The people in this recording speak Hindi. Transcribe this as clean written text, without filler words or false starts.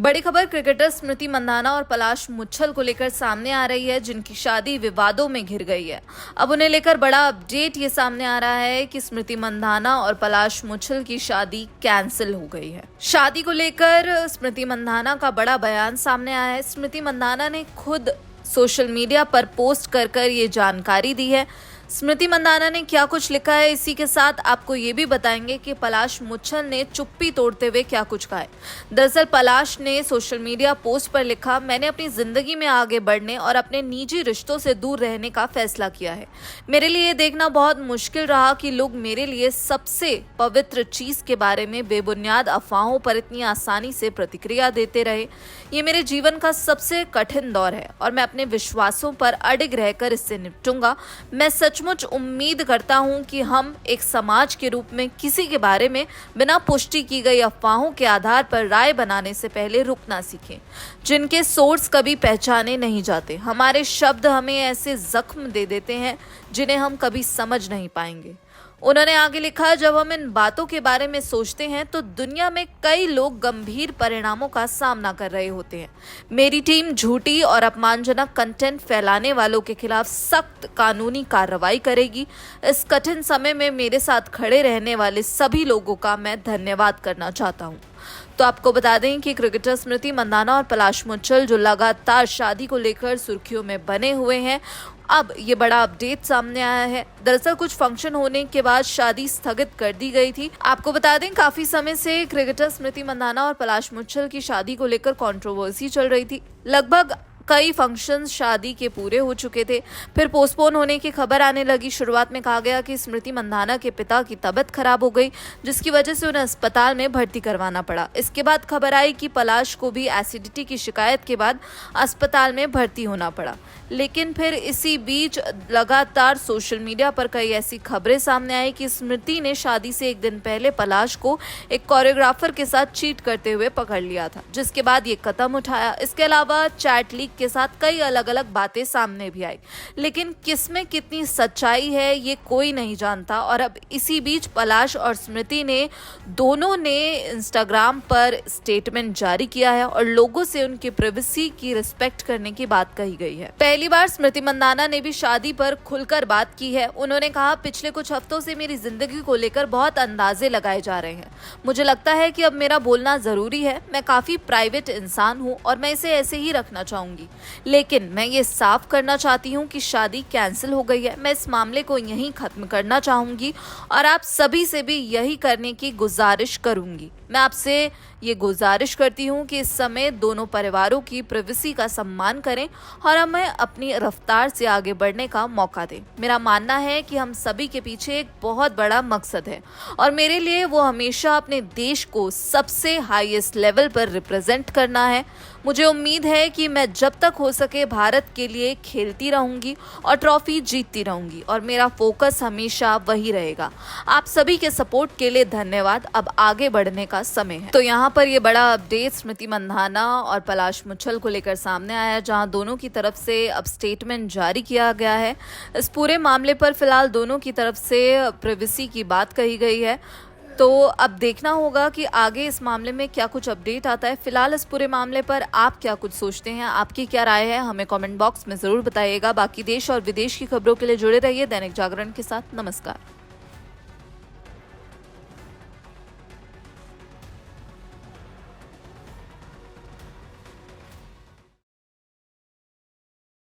बड़ी खबर क्रिकेटर स्मृति मंधाना और पलाश मुच्छल को लेकर सामने आ रही है, जिनकी शादी विवादों में घिर गई है। अब उन्हें लेकर बड़ा अपडेट ये सामने आ रहा है कि स्मृति मंधाना और पलाश मुच्छल की शादी कैंसिल हो गई है। शादी को लेकर स्मृति मंधाना का बड़ा बयान सामने आया है। स्मृति मंधाना ने खुद सोशल मीडिया पर पोस्ट कर ये जानकारी दी है। स्मृति मंधाना ने क्या कुछ लिखा है, इसी के साथ आपको ये भी बताएंगे कि पलाश मुच्छल ने चुप्पी तोड़ते हुए क्या कुछ कहा है। दरअसल पलाश ने सोशल मीडिया पोस्ट पर लिखा, मैंने अपनी जिंदगी में आगे बढ़ने और अपने निजी रिश्तों से दूर रहने का फैसला किया है। मेरे लिए ये देखना बहुत मुश्किल रहा कि लोग मेरे लिए सबसे पवित्र चीज के बारे में बेबुनियाद अफवाहों पर इतनी आसानी से प्रतिक्रिया देते रहे। ये मेरे जीवन का सबसे कठिन दौर है और मैं अपने विश्वासों पर अडिग रहकर इससे निपटूंगा। मैं सचमुच उम्मीद करता हूं कि हम एक समाज के रूप में किसी के बारे में बिना पुष्टि की गई अफवाहों के आधार पर राय बनाने से पहले रुकना सीखें, जिनके सोर्स कभी पहचाने नहीं जाते। हमारे शब्द हमें ऐसे जख्म दे देते हैं जिन्हें हम कभी समझ नहीं पाएंगे। उन्होंने आगे लिखा, जब हम इन बातों के बारे में सोचते हैं तो दुनिया में कई लोग गंभीर परिणामों का सामना कर रहे होते हैं। मेरी टीम झूठी और अपमानजनक कंटेंट फैलाने वालों के खिलाफ सख्त कानूनी कार्रवाई करेगी। इस कठिन समय में मेरे साथ खड़े रहने वाले सभी लोगों का मैं धन्यवाद करना चाहता हूँ। तो आपको बता दें कि क्रिकेटर स्मृति मंधाना और पलाश मुच्छल जो लगातार शादी को लेकर सुर्खियों में बने हुए हैं, अब ये बड़ा अपडेट सामने आया है। दरअसल कुछ फंक्शन होने के बाद शादी स्थगित कर दी गई थी। आपको बता दें काफी समय से क्रिकेटर स्मृति मंधाना और पलाश मुच्छल की शादी को लेकर कंट्रोवर्सी चल रही थी। लगभग कई फंक्शंस शादी के पूरे हो चुके थे, फिर पोस्टपोन होने की खबर आने लगी। शुरुआत में कहा गया कि स्मृति मंधाना के पिता की तबीयत खराब हो गई, जिसकी वजह से उन्हें अस्पताल में भर्ती करवाना पड़ा। इसके बाद खबर आई कि पलाश को भी एसिडिटी की शिकायत के बाद अस्पताल में भर्ती होना पड़ा। लेकिन फिर इसी बीच लगातार सोशल मीडिया पर कई ऐसी खबरें सामने आई कि स्मृति ने शादी से एक दिन पहले पलाश को एक कोरियोग्राफर के साथ चीट करते हुए पकड़ लिया था, जिसके बाद ये कदम उठाया। इसके अलावा चैट लीक के साथ कई अलग अलग बातें सामने भी आई, लेकिन किसमें कितनी सच्चाई है ये कोई नहीं जानता। और अब इसी बीच पलाश और स्मृति ने दोनों ने इंस्टाग्राम पर स्टेटमेंट जारी किया है और लोगों से उनकी प्राइवेसी की रिस्पेक्ट करने की बात कही गई है। पहली बार स्मृति मंधाना ने भी शादी पर खुलकर बात की है। उन्होंने कहा, पिछले कुछ हफ्तों से मेरी जिंदगी को लेकर बहुत अंदाजे लगाए जा रहे हैं। मुझे लगता है कि अब मेरा बोलना जरूरी है। मैं काफी प्राइवेट इंसान हूँ और मैं इसे ऐसे ही रखना चाहूंगी, लेकिन मैं ये साफ करना चाहती हूँ कि शादी कैंसिल हो गई है। मैं इस मामले को यहीं खत्म करना चाहूंगी और आप सभी से भी यही करने की गुजारिश करूंगी। मैं आपसे ये गुजारिश करती हूँ कि इस समय दोनों परिवारों की प्राइवेसी का सम्मान करें और हमें अपनी रफ्तार से आगे बढ़ने का मौका दें। मेरा मानना है कि हम सभी के पीछे एक बहुत बड़ा मकसद है और मेरे लिए वो हमेशा अपने देश को सबसे हाईएस्ट लेवल पर रिप्रेजेंट करना है। मुझे उम्मीद है कि मैं जब तक हो सके भारत के लिए खेलती रहूंगी और ट्रॉफी जीतती रहूंगी और मेरा फोकस हमेशा वही रहेगा। आप सभी के सपोर्ट के लिए धन्यवाद। अब आगे बढ़ने का समय है। तो यहाँ पर ये बड़ा अपडेट स्मृति मंधाना और पलाश मुच्छल को लेकर सामने आया, जहाँ दोनों की तरफ से अब स्टेटमेंट जारी किया गया है। इस पूरे मामले पर फिलहाल दोनों की तरफ से प्राइवेसी की बात कही गई है। तो अब देखना होगा कि आगे इस मामले में क्या कुछ अपडेट आता है। फिलहाल इस पूरे मामले पर आप क्या कुछ सोचते हैं, आपकी क्या राय है, हमें कमेंट बॉक्स में ज़रूर बताइएगा। बाकी देश और विदेश की खबरों के लिए जुड़े रहिए दैनिक जागरण के साथ। नमस्कार।